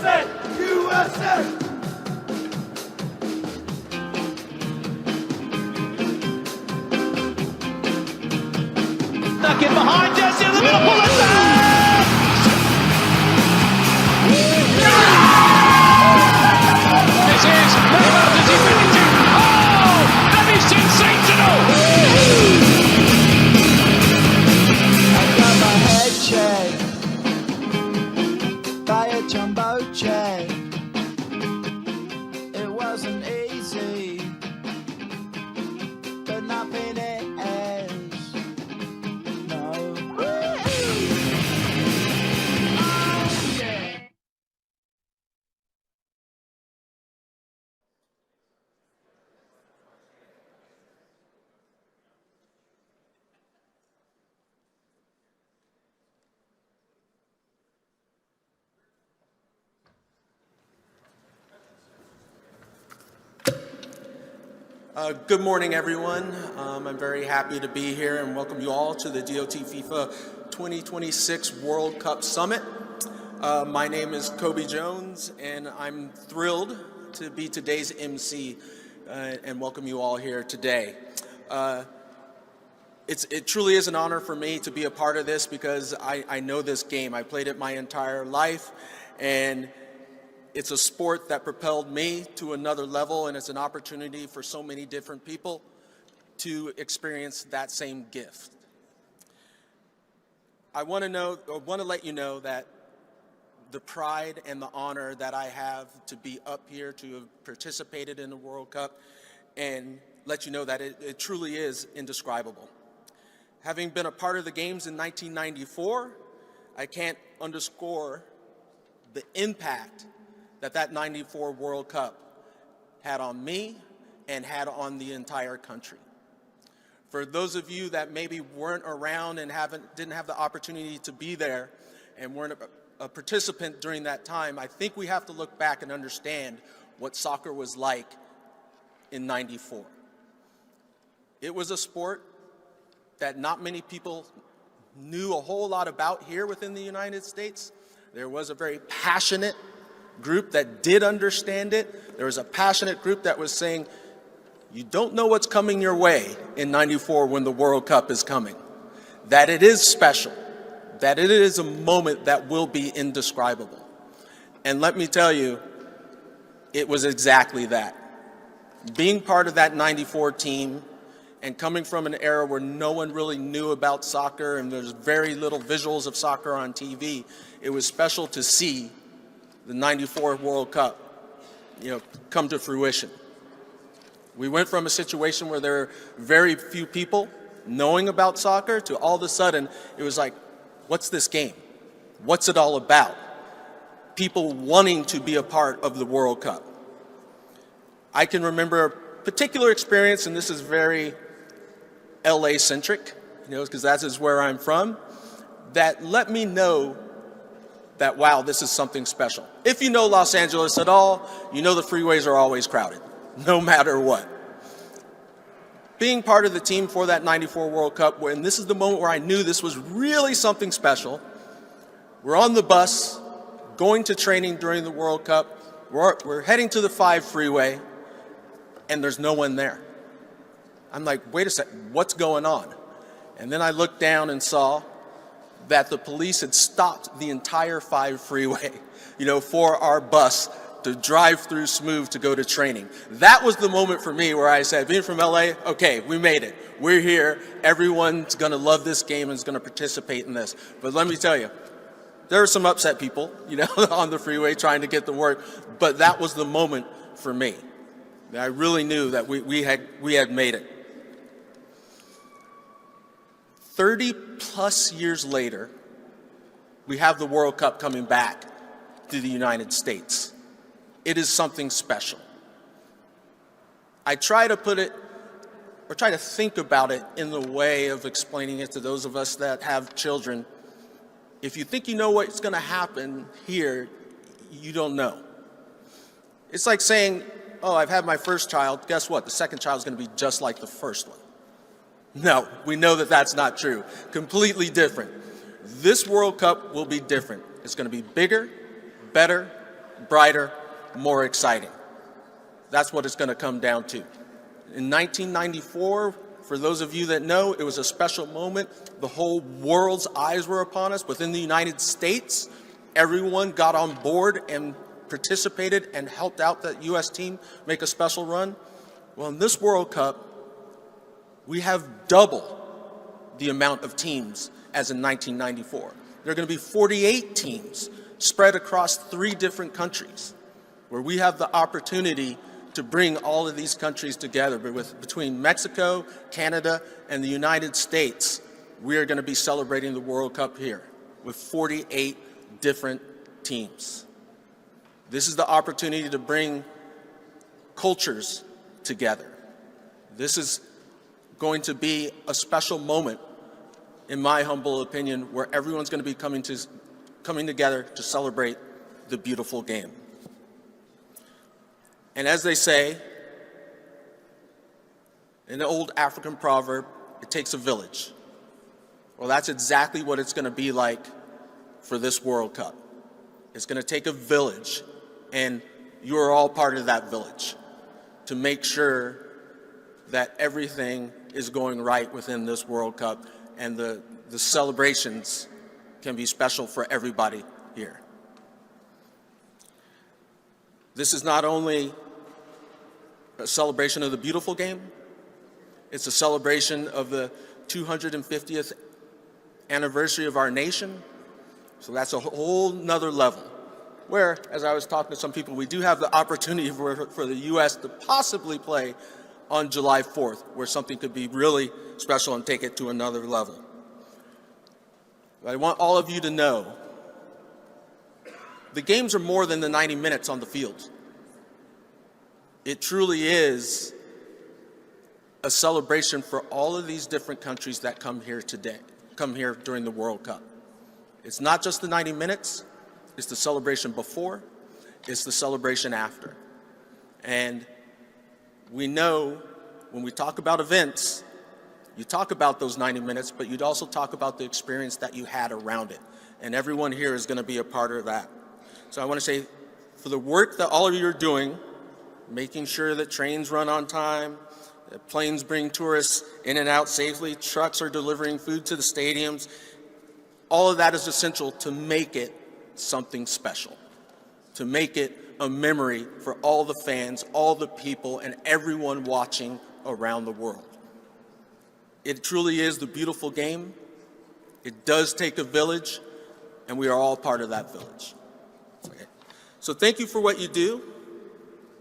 USA! USA! Stuck in behind, Jesse in the middle, pull it back! This is Neymar, does he finish it? Oh, that is sensational! I got my head shaved by a jumbo jet. It wasn't easy, but nothing is. No. Oh, yeah. Good morning, everyone. I'm very happy to be here and welcome you all to the DOT FIFA 2026 World Cup Summit. My name is Kobe Jones, and I'm thrilled to be today's MC and welcome you all here today. It truly is an honor for me to be a part of this because I know this game. I played it my entire life, and it's a sport that propelled me to another level, and it's an opportunity for so many different people to experience that same gift. I want to let you know that the pride and the honor that I have to be up here to have participated in the World Cup, and let you know that it truly is indescribable. Having been a part of the games in 1994, I can't underscore the impact that 94 World Cup had on me and had on the entire country. For those of you that maybe weren't around and didn't have the opportunity to be there and weren't a participant during that time, I think we have to look back and understand what soccer was like in 94. It was a sport that not many people knew a whole lot about here within the United States. There was a very passionate group that did understand it. There was a passionate group that was saying, you don't know what's coming your way in 94 when the World Cup is coming. That it is special. That it is a moment that will be indescribable. And let me tell you, it was exactly that. Being part of that 94 team and coming from an era where no one really knew about soccer and there's very little visuals of soccer on TV, it was special to see the 94 World Cup, come to fruition. We went from a situation where there were very few people knowing about soccer to all of a sudden, it was like, what's this game? What's it all about? People wanting to be a part of the World Cup. I can remember a particular experience, and this is very LA-centric, because that is where I'm from, that let me know that, wow, this is something special. If you know Los Angeles at all, you know the freeways are always crowded, no matter what. Being part of the team for that 94 World Cup, and this is the moment where I knew this was really something special. We're on the bus, going to training during the World Cup. We're heading to the 5 freeway, and there's no one there. I'm like, wait a second, what's going on? And then I looked down and saw that the police had stopped the entire 5 freeway, for our bus to drive through smooth to go to training. That was the moment for me where I said, being from LA, okay, we made it. We're here. Everyone's gonna love this game and is gonna participate in this. But let me tell you, there were some upset people, on the freeway trying to get to work, but that was the moment for me. I really knew that we had made it. 30 plus years later, we have the World Cup coming back to the United States. It is something special. I try to put it, or try to think about it in the way of explaining it to those of us that have children. If you think you know what's going to happen here, you don't know. It's like saying, oh, I've had my first child. Guess what? The second child is going to be just like the first one. No, we know that that's not true. Completely different. This World Cup will be different. It's going to be bigger, better, brighter, more exciting. That's what it's going to come down to. In 1994, for those of you that know, it was a special moment. The whole world's eyes were upon us. Within the United States, everyone got on board and participated and helped out that U.S. team make a special run. Well, in this World Cup, we have double the amount of teams as in 1994. There are going to be 48 teams spread across 3 different countries, where we have the opportunity to bring all of these countries together. But between Mexico, Canada, and the United States, we are going to be celebrating the World Cup here with 48 different teams. This is the opportunity to bring cultures together. This is going to be a special moment, in my humble opinion, where everyone's going to be coming together to celebrate the beautiful game. And as they say, in the old African proverb, it takes a village. Well, that's exactly what it's going to be like for this World Cup. It's going to take a village, and you are all part of that village, to make sure that everything is going right within this World Cup, and the celebrations can be special for everybody here. This is not only a celebration of the beautiful game, it's a celebration of the 250th anniversary of our nation. So that's a whole nother level, where, as I was talking to some people, we do have the opportunity for the U.S. to possibly play on July 4th, where something could be really special and take it to another level. But I want all of you to know, the games are more than the 90 minutes on the field. It truly is a celebration for all of these different countries that come here during the World Cup. It's not just the 90 minutes, it's the celebration before, it's the celebration after. And we know when we talk about events, you talk about those 90 minutes, but you'd also talk about the experience that you had around it. And everyone here is going to be a part of that. So I want to say, for the work that all of you are doing, making sure that trains run on time, that planes bring tourists in and out safely, trucks are delivering food to the stadiums, all of that is essential to make it something special, to make it a memory for all the fans, all the people, and everyone watching around the world. It truly is the beautiful game. It does take a village, and we are all part of that village. Okay. So thank you for what you do,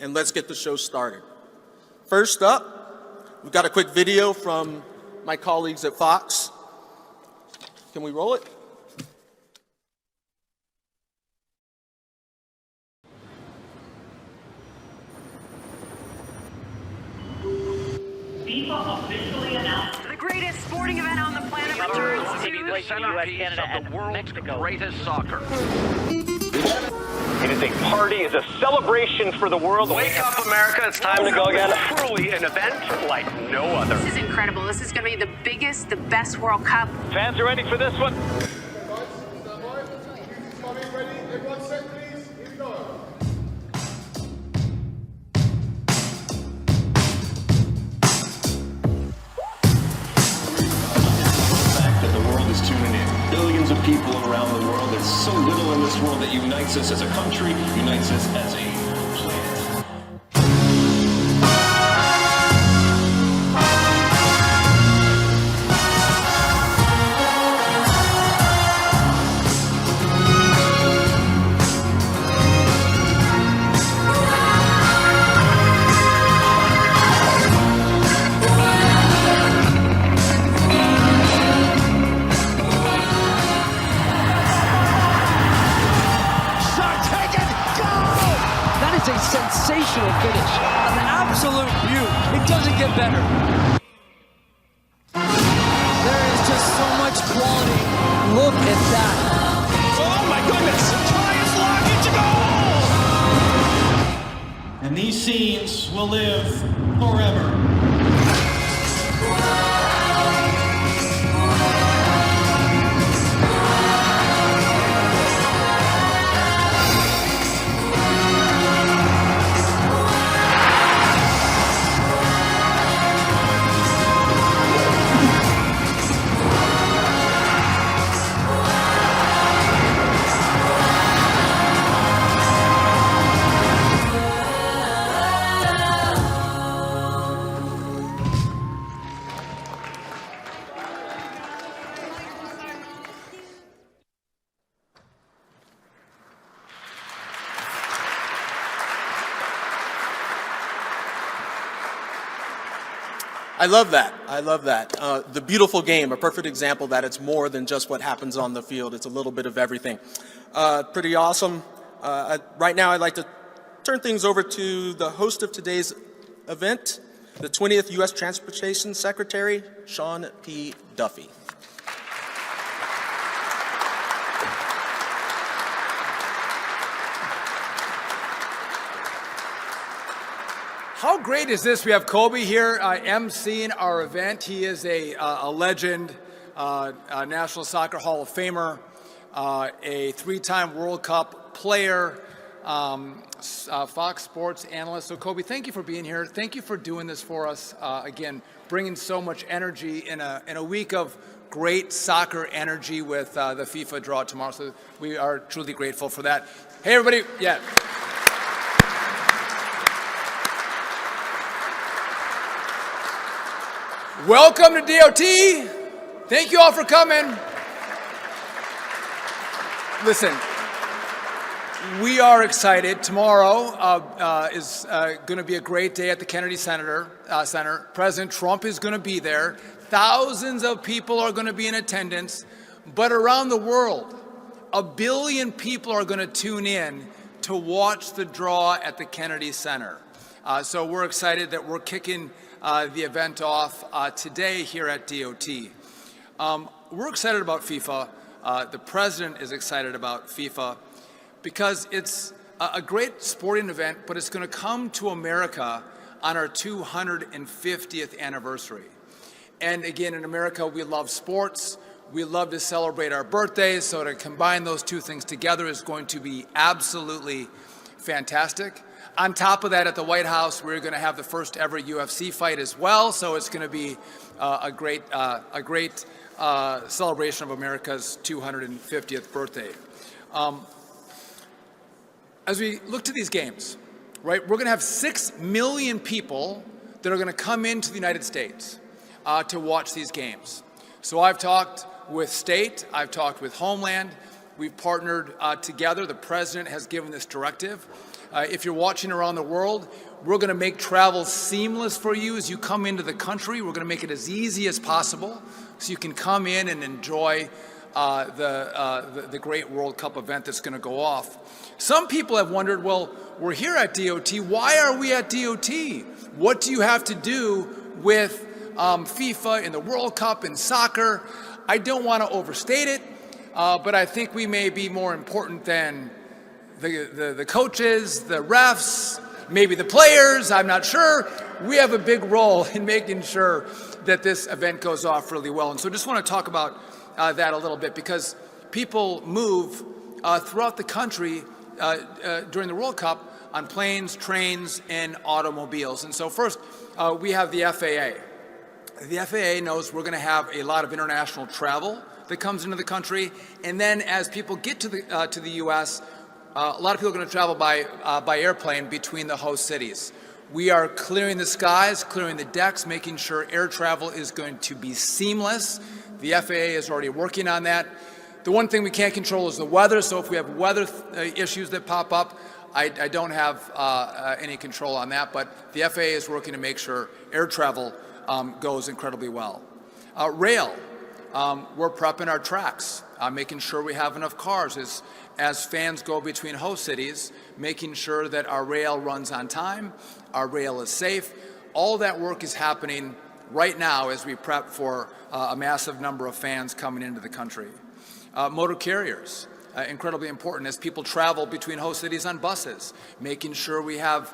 and let's get the show started. First up, we've got a quick video from my colleagues at Fox. Can we roll it? FIFA officially announced The greatest sporting event on the planet returns to the centerpiece of the world's greatest soccer. It is a party, it's a celebration for the world. Wake up, America, it's time to go again. Truly an event like no other. This is incredible. This is going to be the biggest, the best World Cup. Fans are ready for this one. Billions of people around the world. There's so little in this world that unites us as a country, unites us as a planet. Sensational finish, an absolute beaut. It doesn't get better. There is just so much quality. Look at that. Oh my goodness! Try is locked into goal! And these scenes will live forever. I love that. I love that. The beautiful game, a perfect example that it's more than just what happens on the field. It's a little bit of everything. Pretty awesome. Right now, I'd like to turn things over to the host of today's event, the 20th U.S. Transportation Secretary, Sean P. Duffy. How great is this? We have Kobe here emceeing our event. He is a legend, a National Soccer Hall of Famer, a three-time World Cup player, Fox Sports analyst. So Kobe, thank you for being here. Thank you for doing this for us. Again, bringing so much energy in a week of great soccer energy with the FIFA draw tomorrow. So we are truly grateful for that. Hey, everybody. Yeah. Welcome to DOT. Thank you all for coming. Listen, we are excited. Tomorrow is going to be a great day at the Kennedy Center. President Trump is going to be there. Thousands of people are going to be in attendance. But around the world, 1 billion people are going to tune in to watch the draw at the Kennedy Center. So we're excited that we're kicking the event off today here at DOT. We're excited about FIFA. The president is excited about FIFA because it's a great sporting event, but it's going to come to America on our 250th anniversary. And again, in America, we love sports. We love to celebrate our birthdays. So to combine those two things together is going to be absolutely fantastic. On top of that, at the White House, we're going to have the first ever UFC fight as well. So it's going to be a great celebration of America's 250th birthday. As we look to these games, right, we're going to have 6 million people that are going to come into the United States to watch these games. So I've talked with State, I've talked with Homeland. We've partnered together. The president has given this directive. If you're watching around the world, we're going to make travel seamless for you as you come into the country. We're going to make it as easy as possible so you can come in and enjoy the great World Cup event that's going to go off. Some people have wondered, well, we're here at DOT. Why are we at DOT? What do you have to do with FIFA and the World Cup and soccer? I don't want to overstate it, but I think we may be more important than the coaches, the refs, maybe the players, I'm not sure. We have a big role in making sure that this event goes off really well. And so I just want to talk about that a little bit because people move throughout the country during the World Cup on planes, trains, and automobiles. And so first, we have the FAA. The FAA knows we're going to have a lot of international travel that comes into the country. And then as people get to the U.S., a lot of people are going to travel by airplane between the host cities. We are clearing the skies, clearing the decks, making sure air travel is going to be seamless. The FAA is already working on that. The one thing we can't control is the weather, so if we have weather issues that pop up, I don't have any control on that, but the FAA is working to make sure air travel goes incredibly well. Rail, we're prepping our tracks, making sure we have enough cars as fans go between host cities, making sure that our rail runs on time, our rail is safe. All that work is happening right now as we prep for a massive number of fans coming into the country. Motor carriers, incredibly important as people travel between host cities on buses, making sure we have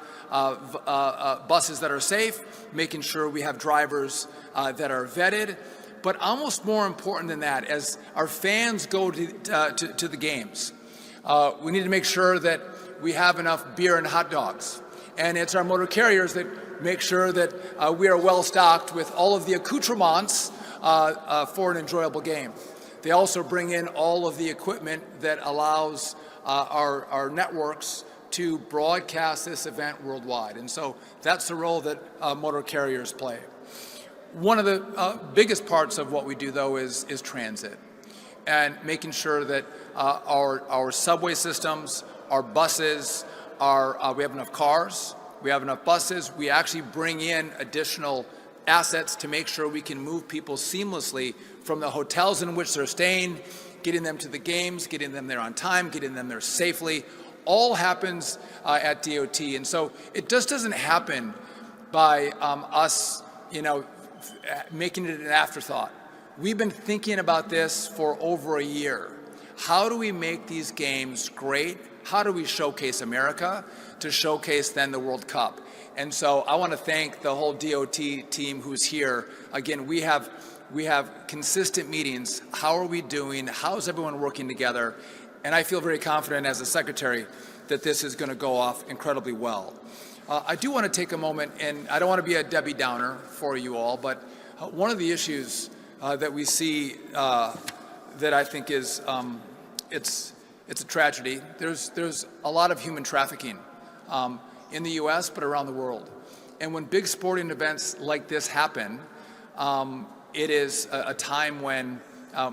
buses that are safe, making sure we have drivers that are vetted. But almost more important than that, as our fans go to the games, we need to make sure that we have enough beer and hot dogs. And it's our motor carriers that make sure that we are well stocked with all of the accoutrements for an enjoyable game. They also bring in all of the equipment that allows our networks to broadcast this event worldwide. And so that's the role that motor carriers play. One of the biggest parts of what we do, though, is transit and making sure that our subway systems, our buses, we have enough cars, we have enough buses. We actually bring in additional assets to make sure we can move people seamlessly from the hotels in which they're staying, getting them to the games, getting them there on time, getting them there safely, all happens at DOT. And so it just doesn't happen by us, making it an afterthought. We've been thinking about this for over a year. How do we make these games great? How do we showcase America to showcase then the World Cup? And so I want to thank the whole DOT team who's here. Again, we have consistent meetings. How are we doing? How is everyone working together? And I feel very confident as a secretary that this is going to go off incredibly well. I do want to take a moment, and I don't want to be a Debbie Downer for you all, but one of the issues that we see that I think is it's a tragedy. There's a lot of human trafficking in the U.S., but around the world. And when big sporting events like this happen, it is a time when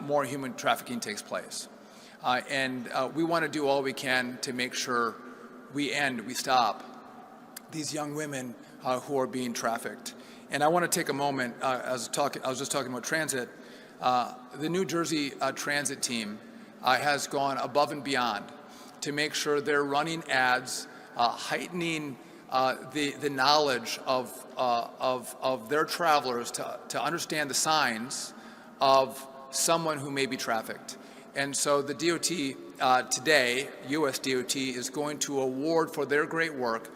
more human trafficking takes place. And we want to do all we can to make sure we stop these young women who are being trafficked. And I want to take a moment, I was just talking about transit. The New Jersey transit team has gone above and beyond to make sure they're running ads, heightening the knowledge of their travelers to understand the signs of someone who may be trafficked. And so the DOT today, US DOT, is going to award for their great work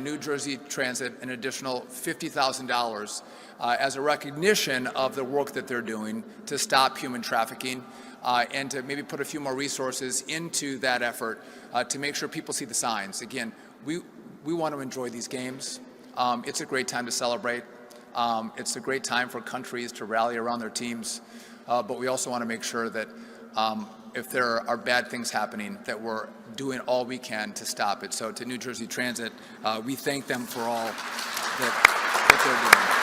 New Jersey Transit an additional $50,000 as a recognition of the work that they're doing to stop human trafficking and to maybe put a few more resources into that effort to make sure people see the signs. Again, we want to enjoy these games. It's a great time to celebrate. It's a great time for countries to rally around their teams, but we also want to make sure that if there are bad things happening, that we're doing all we can to stop it. So to New Jersey Transit, we thank them for all that they're doing.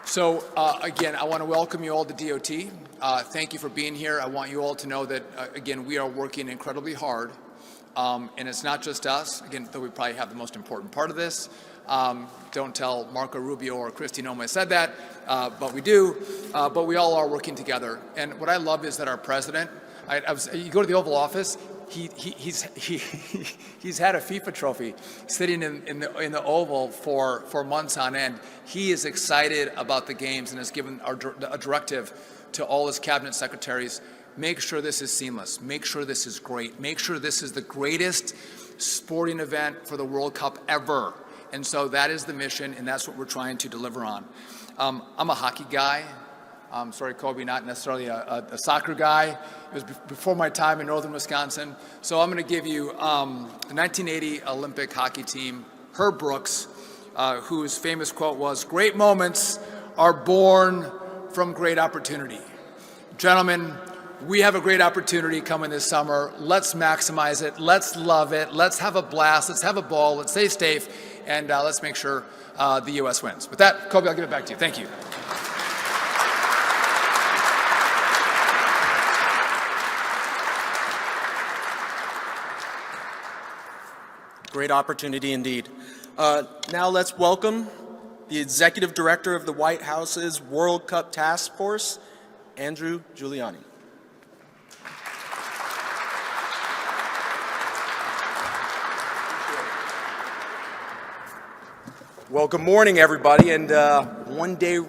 So again, I want to welcome you all to DOT. Thank you for being here. I want you all to know that, again, we are working incredibly hard. And it's not just us, again, though we probably have the most important part of this. Don't tell Marco Rubio or Kristi Noem I said that, but we do. But we all are working together. And what I love is that our president, you go to the Oval Office, he's had a FIFA trophy sitting in the Oval for months on end. He is excited about the games and has given a directive to all his cabinet secretaries. Make sure this is seamless. Make sure this is great. Make sure this is the greatest sporting event for the World Cup ever. And so that is the mission, and that's what we're trying to deliver on. I'm a hockey guy. Sorry, Kobe, not necessarily a soccer guy. It was before my time in northern Wisconsin. So I'm going to give you the 1980 Olympic hockey team, Herb Brooks, whose famous quote was, "Great moments are born from great opportunity." Gentlemen, we have a great opportunity coming this summer. Let's maximize it. Let's love it. Let's have a blast. Let's have a ball. Let's stay safe. And let's make sure the U.S. wins. With that, Kobe, I'll give it back to you. Thank you. Great opportunity indeed. Now let's welcome the Executive Director of the White House's World Cup Task Force, Andrew Giuliani. Well, good morning, everybody, and one day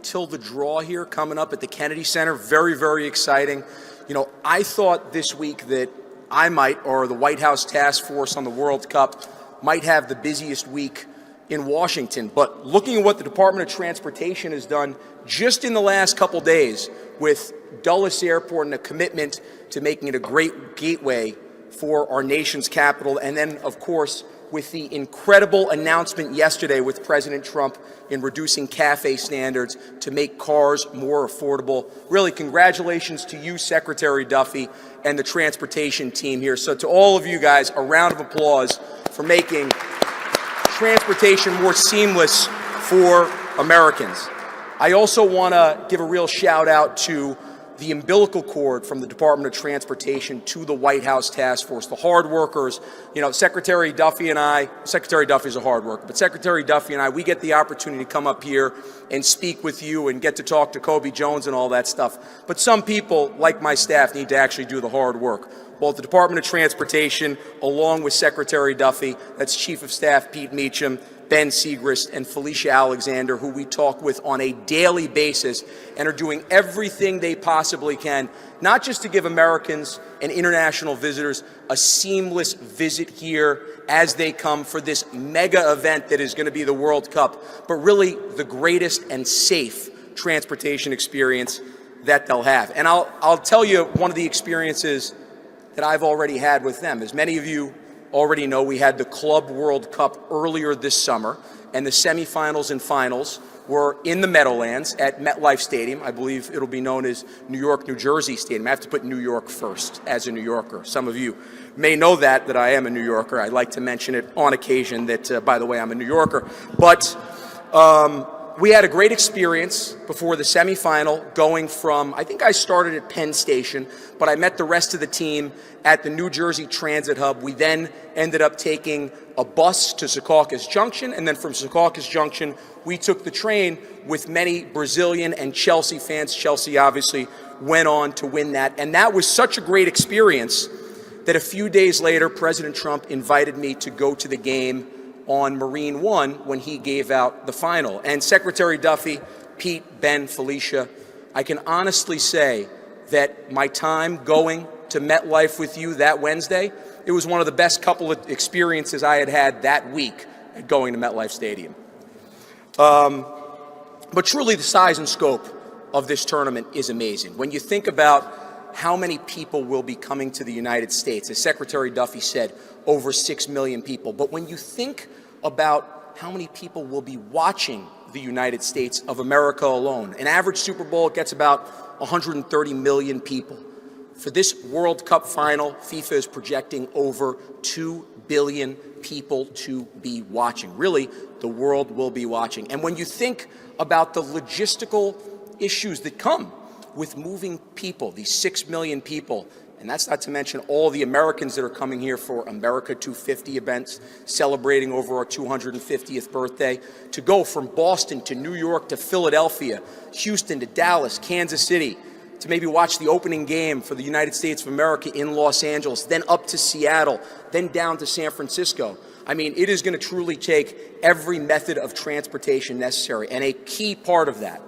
till the draw here coming up at the Kennedy Center. Very, very exciting. You know, I thought this week that I might, or the White House Task Force on the World Cup, might have the busiest week in Washington. But looking at what the Department of Transportation has done just in the last couple days with Dulles Airport and a commitment to making it a great gateway for our nation's capital, and then, of course, with the incredible announcement yesterday with President Trump in reducing CAFE standards to make cars more affordable. Really, congratulations to you, Secretary Duffy, and the transportation team here. So to all of you guys, a round of applause for making transportation more seamless for Americans. I also want to give a real shout out to the umbilical cord from the Department of Transportation to the White House task force, the hard workers. You know, Secretary Duffy and I, Secretary Duffy's a hard worker, but Secretary Duffy and I, we get the opportunity to come up here and speak with you and get to talk to Kobe Jones and all that stuff. But some people, like my staff, need to actually do the hard work. Both the Department of Transportation, along with Secretary Duffy, that's Chief of Staff Pete Meacham, Ben Segrist, and Felicia Alexander, who we talk with on a daily basis and are doing everything they possibly can, not just to give Americans and international visitors a seamless visit here as they come for this mega event that is going to be the World Cup, but really the greatest and safe transportation experience that they'll have. And I'll tell you one of the experiences that I've already had with them. As many of you already know, we had the Club World Cup earlier this summer, and the semifinals and finals were in the Meadowlands at MetLife Stadium. I believe it'll be known as New York, New Jersey Stadium. I have to put New York first as a New Yorker. Some of you may know that I am a New Yorker. I like to mention it on occasion that, by the way, I'm a New Yorker. But we had a great experience before the semifinal, going from, I think I started at Penn Station, but I met the rest of the team at the New Jersey Transit Hub. We then ended up taking a bus to Secaucus Junction, and then from Secaucus Junction, we took the train with many Brazilian and Chelsea fans. Chelsea obviously went on to win that, and that was such a great experience that a few days later, President Trump invited me to go to the game on Marine One when he gave out the final. And Secretary Duffy, Pete, Ben, Felicia, I can honestly say that my time going to MetLife with you that Wednesday, it was one of the best couple of experiences I had had that week at going to MetLife Stadium. But truly the size and scope of this tournament is amazing. When you think about how many people will be coming to the United States, as Secretary Duffy said, over 6 million people. But when you think about how many people will be watching the United States of America alone, an average Super Bowl gets about 130 million people. For this World Cup final, FIFA is projecting over 2 billion people to be watching. Really, the world will be watching. And when you think about the logistical issues that come with moving people, these 6 million people, and that's not to mention all the Americans that are coming here for America 250 events, celebrating over our 250th birthday, to go from Boston to New York to Philadelphia, Houston to Dallas, Kansas City, to maybe watch the opening game for the United States of America in Los Angeles, then up to Seattle, then down to San Francisco. I mean, it is going to truly take every method of transportation necessary, and a key part of that,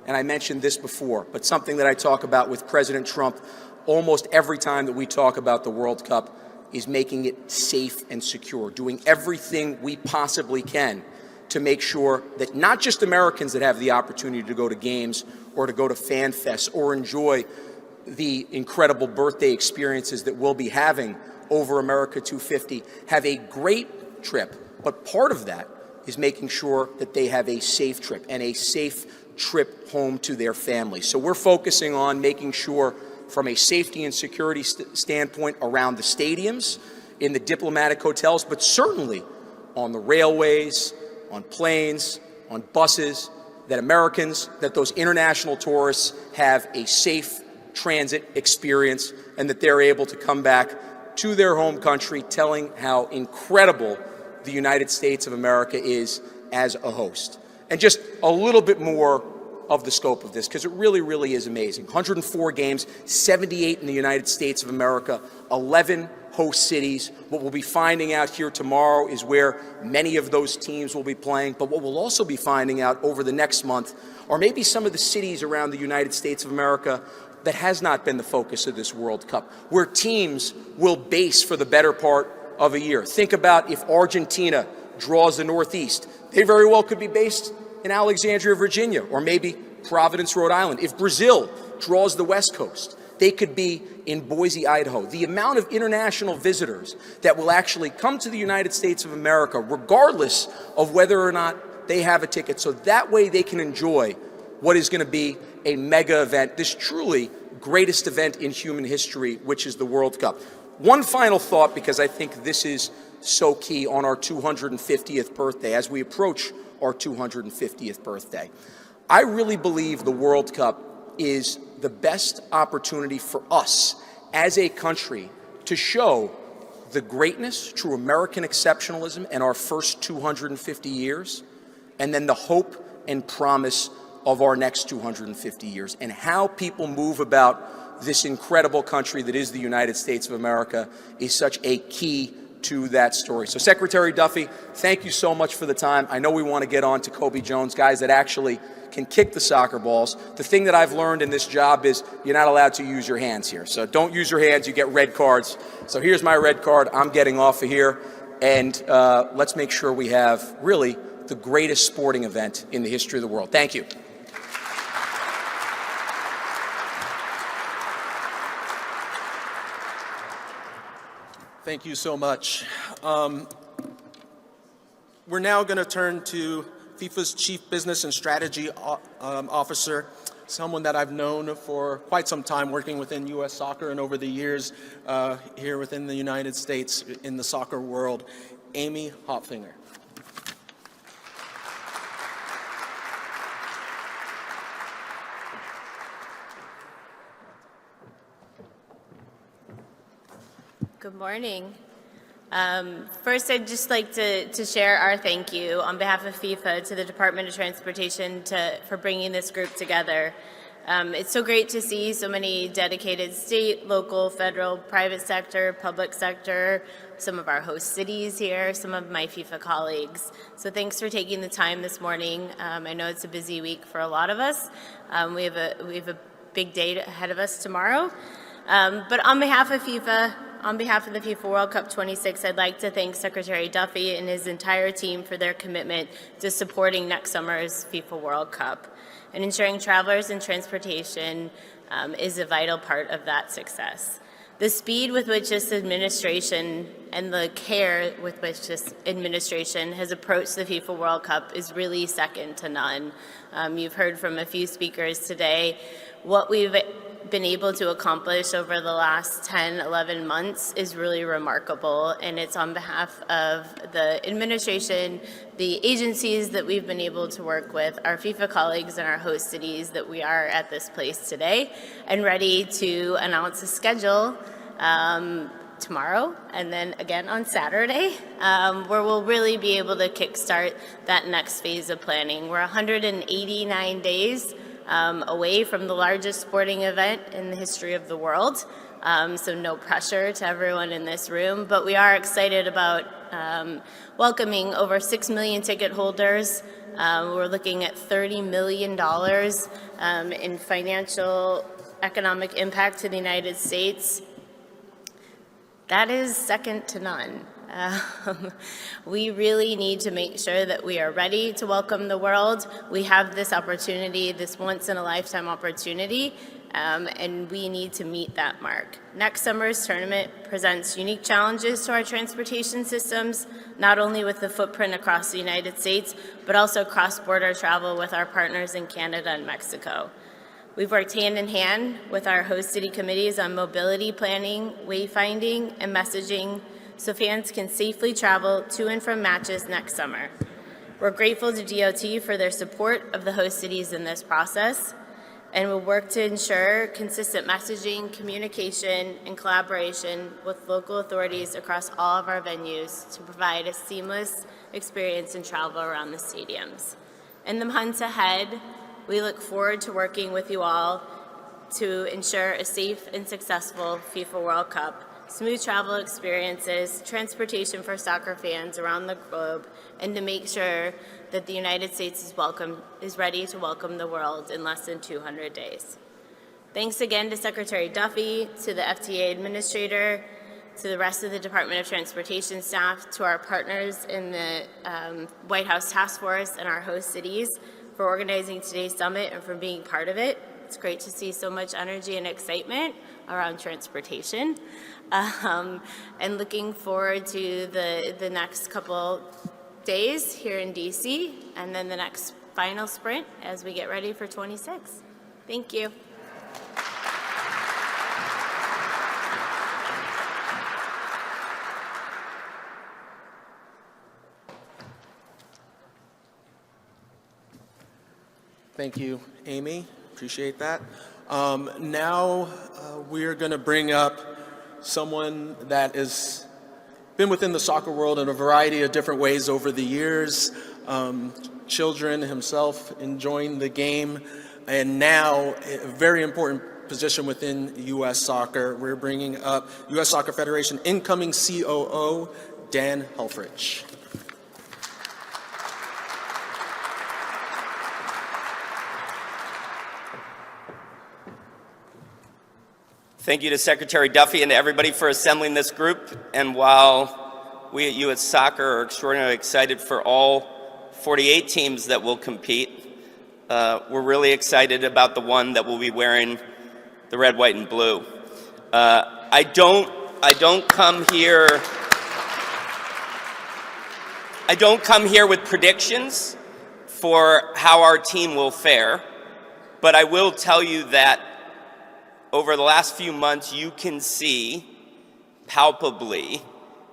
and I mentioned this before, but something that I talk about with President Trump almost every time that we talk about the World Cup, is making it safe and secure, doing everything we possibly can to make sure that not just Americans that have the opportunity to go to games or to go to fan fests or enjoy the incredible birthday experiences that we'll be having over America 250 have a great trip, but part of that is making sure that they have a safe trip and a safe trip home to their families. So we're focusing on making sure from a safety and security standpoint around the stadiums, in the diplomatic hotels, but certainly on the railways, on planes, on buses, that Americans, that those international tourists have a safe transit experience and that they're able to come back to their home country telling how incredible the United States of America is as a host. And just a little bit more of the scope of this, because it really, really is amazing. 104 games, 78 in the United States of America, 11 host cities. What we'll be finding out here tomorrow is where many of those teams will be playing, but what we'll also be finding out over the next month are maybe some of the cities around the United States of America that has not been the focus of this World Cup, where teams will base for the better part of a year. Think about if Argentina draws the Northeast, they very well could be based in Alexandria, Virginia, or maybe Providence, Rhode Island. If Brazil draws the West Coast, they could be in Boise, Idaho. The amount of international visitors that will actually come to the United States of America, regardless of whether or not they have a ticket, so that way they can enjoy what is going to be a mega event, this truly greatest event in human history, which is the World Cup. One final thought, because I think this is so key on our 250th birthday, as we approach our 250th birthday. I really believe the World Cup is the best opportunity for us as a country to show the greatness, true American exceptionalism in our first 250 years, and then the hope and promise of our next 250 years, and how people move about this incredible country that is the United States of America is such a key to that story. So Secretary Duffy, thank you so much for the time. I know we want to get on to Kobe Jones, guys that actually can kick the soccer balls. The thing that I've learned in this job is you're not allowed to use your hands here. So don't use your hands, you get red cards. So here's my red card, I'm getting off of here. And let's make sure we have really the greatest sporting event in the history of the world. Thank you. Thank you so much. We're now going to turn to FIFA's Chief Business and Strategy Officer, someone that I've known for quite some time working within U.S. soccer and over the years here within the United States in the soccer world, Amy Hopfinger. Good morning. First, I'd just like to share our thank you on behalf of FIFA to the Department of Transportation for bringing this group together. It's so great to see so many dedicated state, local, federal, private sector, public sector, some of our host cities here, some of my FIFA colleagues. So thanks for taking the time this morning. I know it's a busy week for a lot of us. We have a big day ahead of us tomorrow. But on behalf of FIFA, on behalf of the FIFA World Cup 26, I'd like to thank Secretary Duffy and his entire team for their commitment to supporting next summer's FIFA World Cup. And ensuring travelers and transportation is a vital part of that success. The speed with which this administration and the care with which this administration has approached the FIFA World Cup is really second to none. You've heard from a few speakers today. What we've been able to accomplish over the last 10, 11 months is really remarkable, and it's on behalf of the administration, the agencies that we've been able to work with, our FIFA colleagues and our host cities that we are at this place today and ready to announce a schedule tomorrow and then again on Saturday, where we'll really be able to kickstart that next phase of planning. We're 189 days away from the largest sporting event in the history of the world. So no pressure to everyone in this room, but we are excited about welcoming over 6 million ticket holders. We're looking at $30 million in financial economic impact to the United States. That is second to none. We really need to make sure that we are ready to welcome the world. We have this opportunity, this once-in-a-lifetime opportunity, and we need to meet that mark. Next summer's tournament presents unique challenges to our transportation systems, not only with the footprint across the United States, but also cross-border travel with our partners in Canada and Mexico. We've worked hand in hand with our host city committees on mobility planning, wayfinding, and messaging so fans can safely travel to and from matches next summer. We're grateful to DOT for their support of the host cities in this process, and we'll work to ensure consistent messaging, communication, and collaboration with local authorities across all of our venues to provide a seamless experience and travel around the stadiums. In the months ahead, we look forward to working with you all to ensure a safe and successful FIFA World Cup, smooth travel experiences, transportation for soccer fans around the globe, and to make sure that the United States is ready to welcome the world in less than 200 days. Thanks again to Secretary Duffy, to the FTA Administrator, to the rest of the Department of Transportation staff, to our partners in the White House Task Force and our host cities for organizing today's summit and for being part of it. It's great to see so much energy and excitement around transportation. And looking forward to the next couple days here in DC, and then the next final sprint as we get ready for 26. Thank you. Thank you, Amy. Appreciate that. Now we're going to bring up someone that has been within the soccer world in a variety of different ways over the years. Children himself enjoying the game, and now a very important position within U.S. Soccer. We're bringing up U.S. Soccer Federation incoming COO, Dan Helfrich. Thank you to Secretary Duffy and to everybody for assembling this group. And while we at U.S. Soccer are extraordinarily excited for all 48 teams that will compete, we're really excited about the one that will be wearing the red, white, and blue. I don't come here with predictions for how our team will fare, but I will tell you that over the last few months, you can see palpably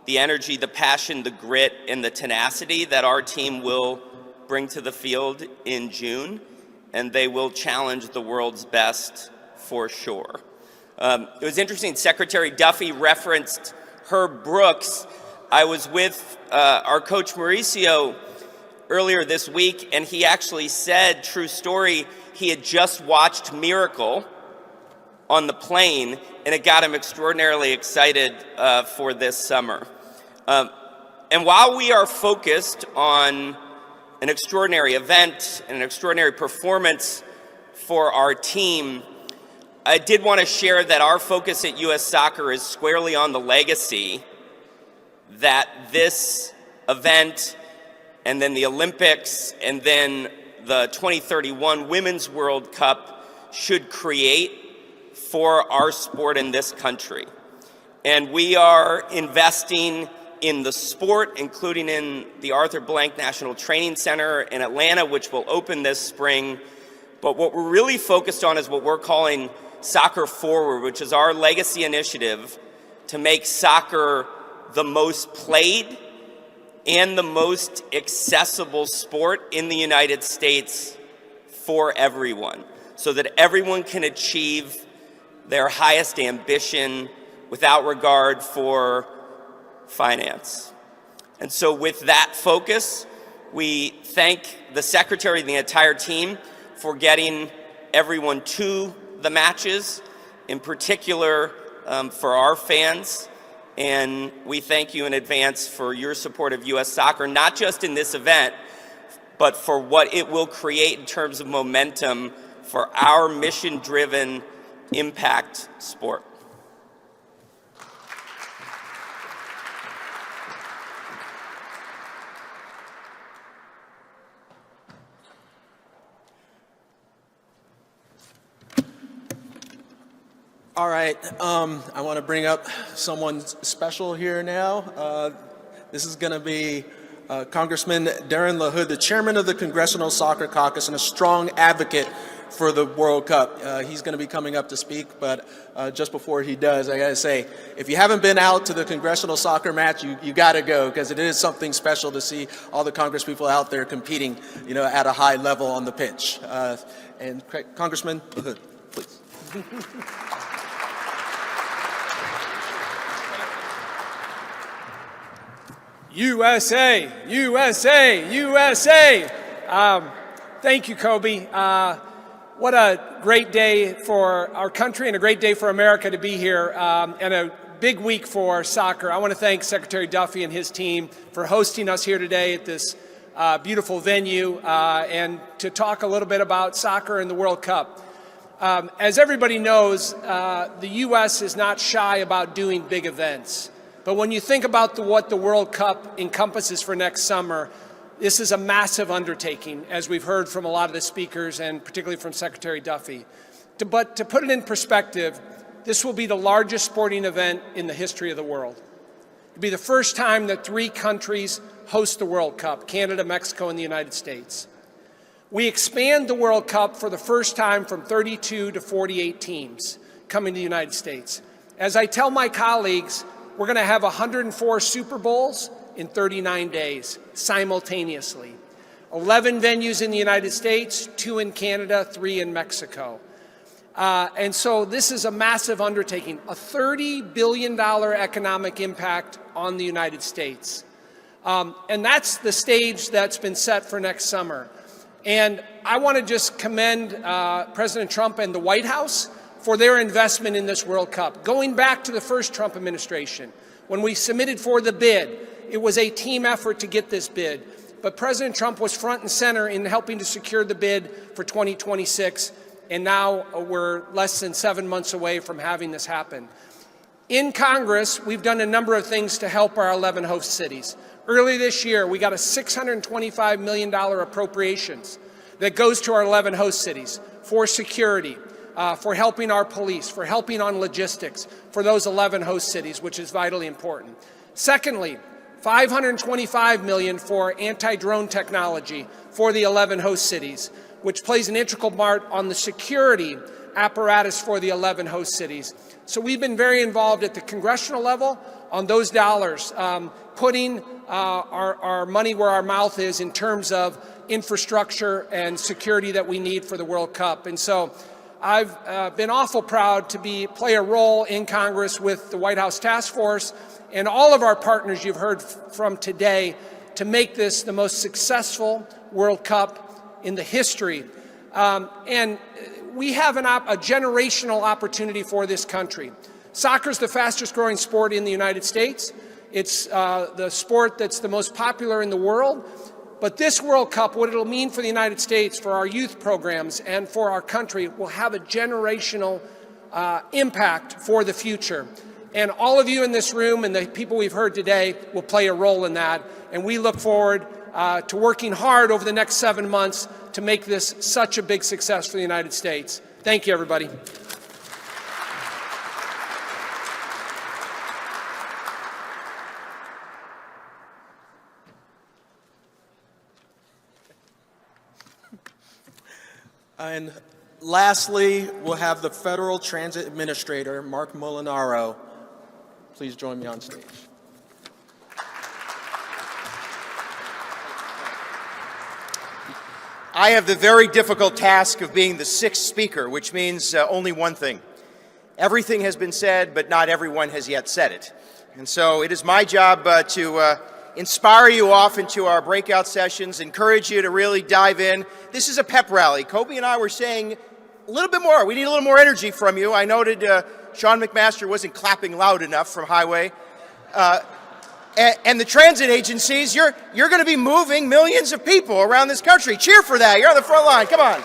the energy, the passion, the grit, and the tenacity that our team will bring to the field in June, and they will challenge the world's best for sure. It was interesting, Secretary Duffy referenced Herb Brooks. I was with our coach Mauricio earlier this week, and he actually said, true story, he had just watched Miracle on the plane, and it got him extraordinarily excited for this summer. And while we are focused on an extraordinary event and an extraordinary performance for our team, I did want to share that our focus at U.S. Soccer is squarely on the legacy that this event and then the Olympics and then the 2031 Women's World Cup should create for our sport in this country. And we are investing in the sport, including in the Arthur Blank National Training Center in Atlanta, which will open this spring. But what we're really focused on is what we're calling Soccer Forward, which is our legacy initiative to make soccer the most played and the most accessible sport in the United States for everyone, so that everyone can achieve their highest ambition without regard for finance. And so with that focus, we thank the Secretary and the entire team for getting everyone to the matches, in particular for our fans. And we thank you in advance for your support of U.S. Soccer, not just in this event, but for what it will create in terms of momentum for our mission-driven impact sport. All right, I want to bring up someone special here now. This is going to be Congressman Darren LaHood, the chairman of the Congressional Soccer Caucus and a strong advocate for the World Cup. He's going to be coming up to speak, but just before he does, I got to say, if you haven't been out to the Congressional Soccer match, you got to go, because it is something special to see all the Congress people out there competing, at a high level on the pitch. And Congressman LaHood, please. USA, USA, USA. Thank you, Kobe. What a great day for our country and a great day for America to be here, and a big week for soccer. I want to thank Secretary Duffy and his team for hosting us here today at this beautiful venue, and to talk a little bit about soccer and the World Cup. As everybody knows, the U.S. is not shy about doing big events. But when you think about what the World Cup encompasses for next summer, this is a massive undertaking, as we've heard from a lot of the speakers and particularly from Secretary Duffy. But to put it in perspective, this will be the largest sporting event in the history of the world. It'll be the first time that 3 countries host the World Cup: Canada, Mexico, and the United States. We expand the World Cup for the first time from 32 to 48 teams coming to the United States. As I tell my colleagues, we're going to have 104 Super Bowls in 39 days, simultaneously. 11 venues in the United States, 2 in Canada, 3 in Mexico. And so this is a massive undertaking, a $30 billion economic impact on the United States. And that's the stage that's been set for next summer. And I want to just commend President Trump and the White House for their investment in this World Cup. Going back to the first Trump administration, when we submitted for the bid, it was a team effort to get this bid. But President Trump was front and center in helping to secure the bid for 2026. And now we're less than 7 months away from having this happen. In Congress, we've done a number of things to help our 11 host cities. Early this year, we got a $625 million appropriations that goes to our 11 host cities for security, for helping our police, for helping on logistics for those 11 host cities, which is vitally important. Secondly, $525 million for anti-drone technology for the 11 host cities, which plays an integral part on the security apparatus for the 11 host cities. So we've been very involved at the congressional level on those dollars, putting our money where our mouth is in terms of infrastructure and security that we need for the World Cup. And so I've been awful proud to play a role in Congress with the White House Task Force and all of our partners you've heard from today to make this the most successful World Cup in the history. And we have a generational opportunity for this country. Soccer is the fastest growing sport in the United States. It's the sport that's the most popular in the world. But this World Cup, what it'll mean for the United States, for our youth programs, and for our country, will have a generational impact for the future. And all of you in this room and the people we've heard today will play a role in that. And we look forward to working hard over the next 7 months to make this such a big success for the United States. Thank you, everybody. And lastly, we'll have the Federal Transit Administrator, Mark Molinaro. Please join me on stage. I have the very difficult task of being the sixth speaker, which means only one thing. Everything has been said, but not everyone has yet said it. And so it is my job to inspire you off into our breakout sessions, encourage you to really dive in. This is a pep rally. Kobe and I were saying a little bit more. We need a little more energy from you. I noted Sean McMaster wasn't clapping loud enough from Highway. And the transit agencies, you're going to be moving millions of people around this country. Cheer for that. You're on the front line. Come on.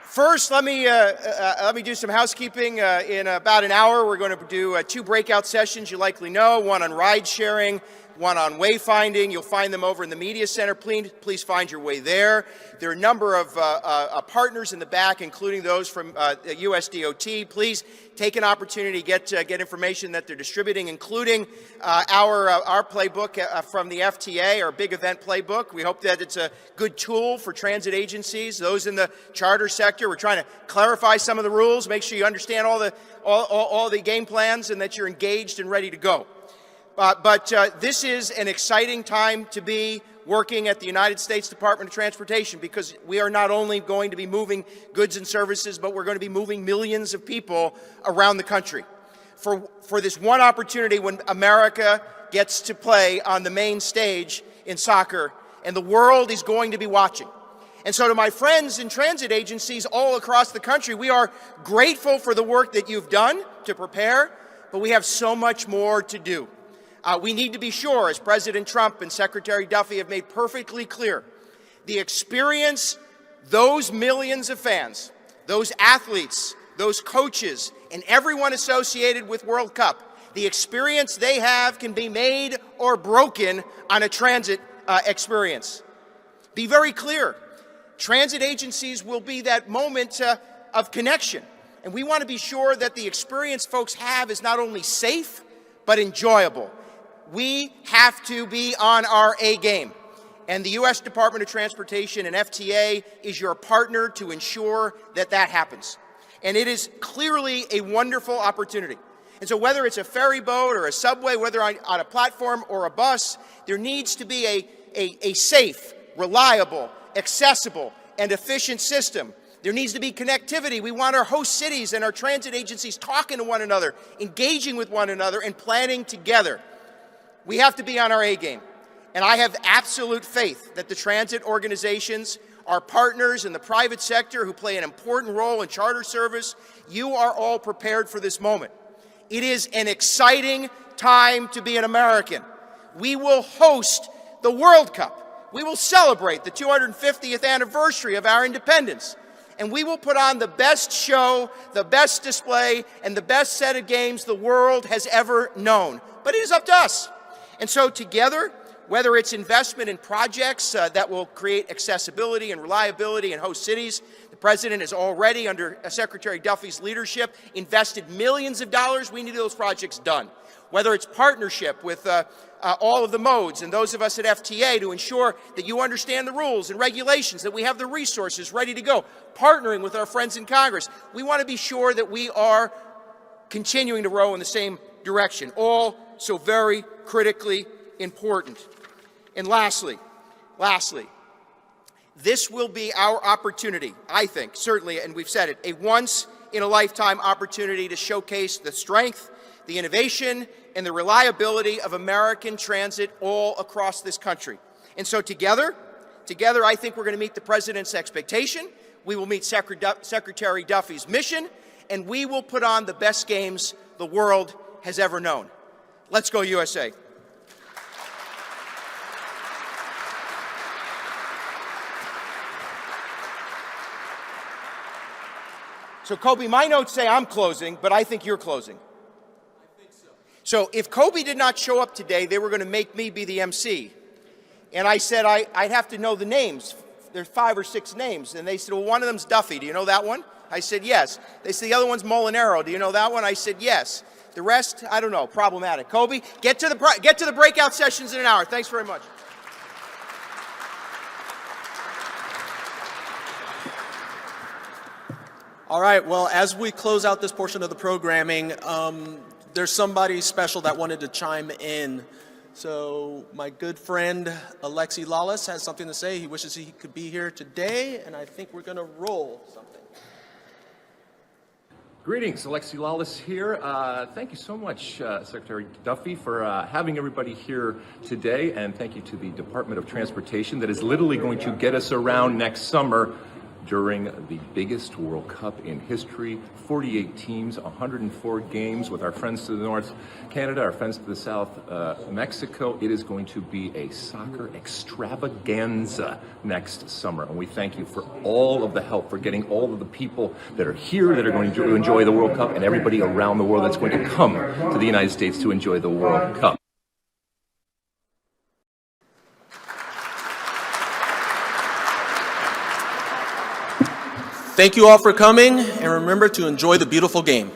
First, let me do some housekeeping. In about an hour, we're going to do 2 breakout sessions you likely know, one on ride sharing, one on wayfinding. You'll find them over in the Media Center. Please find your way there. There are a number of partners in the back, including those from USDOT. Please take an opportunity to get information that they're distributing, including our playbook from the FTA, our big event playbook. We hope that it's a good tool for transit agencies, those in the charter sector. We're trying to clarify some of the rules, make sure you understand all the game plans and that you're engaged and ready to go. But this is an exciting time to be working at the United States Department of Transportation, because we are not only going to be moving goods and services, but we're going to be moving millions of people around the country. For this one opportunity when America gets to play on the main stage in soccer, and the world is going to be watching. And so to my friends in transit agencies all across the country, we are grateful for the work that you've done to prepare, but we have so much more to do. We need to be sure, as President Trump and Secretary Duffy have made perfectly clear, the experience those millions of fans, those athletes, those coaches, and everyone associated with World Cup, the experience they have can be made or broken on a transit experience. Be very clear. Transit agencies will be that moment of connection. And we want to be sure that the experience folks have is not only safe, but enjoyable. We have to be on our A game. And the U.S. Department of Transportation and FTA is your partner to ensure that that happens. And it is clearly a wonderful opportunity. And so whether it's a ferry boat or a subway, whether on a platform or a bus, there needs to be a safe, reliable, accessible, and efficient system. There needs to be connectivity. We want our host cities and our transit agencies talking to one another, engaging with one another, and planning together. We have to be on our A game. And I have absolute faith that the transit organizations, our partners in the private sector who play an important role in charter service, you are all prepared for this moment. It is an exciting time to be an American. We will host the World Cup. We will celebrate the 250th anniversary of our independence. And we will put on the best show, the best display, and the best set of games the world has ever known. But it is up to us. And so together, whether it's investment in projects that will create accessibility and reliability in host cities, the President has already, under Secretary Duffy's leadership, invested millions of dollars. We need those projects done. Whether it's partnership with all of the modes and those of us at FTA to ensure that you understand the rules and regulations, that we have the resources ready to go, partnering with our friends in Congress. We want to be sure that we are continuing to row in the same direction, all so very critically important. And lastly, this will be our opportunity, I think, certainly, and we've said it, a once-in-a-lifetime opportunity to showcase the strength, the innovation, and the reliability of American transit all across this country. And so together, I think we're going to meet the President's expectation, we will meet Secretary Duffy's mission, and we will put on the best games the world has ever known. Let's go, USA. So, Kobe, my notes say I'm closing, but I think you're closing. I think so. So if Kobe did not show up today, they were going to make me be the MC. And I said I'd have to know the names. There's 5 or 6 names. And they said, well, one of them's Duffy. Do you know that one? I said, yes. They said, the other one's Molinaro. Do you know that one? I said, yes. The rest, I don't know, problematic. Kobe, get to the breakout sessions in an hour. Thanks very much. All right, well, as we close out this portion of the programming, there's somebody special that wanted to chime in. So my good friend Alexi Lawless has something to say. He wishes he could be here today, and I think we're going to roll something. Greetings, Alexi Lawless here. Thank you so much, Secretary Duffy, for having everybody here today, and thank you to the Department of Transportation that is literally going to get us around next summer during the biggest World Cup in history. 48 teams, 104 games with our friends to the north, Canada, our friends to the south, Mexico. It is going to be a soccer extravaganza next summer. And we thank you for all of the help, for getting all of the people that are here that are going to enjoy the World Cup, and everybody around the world that's going to come to the United States to enjoy the World Cup. Thank you all for coming, and remember to enjoy the beautiful game.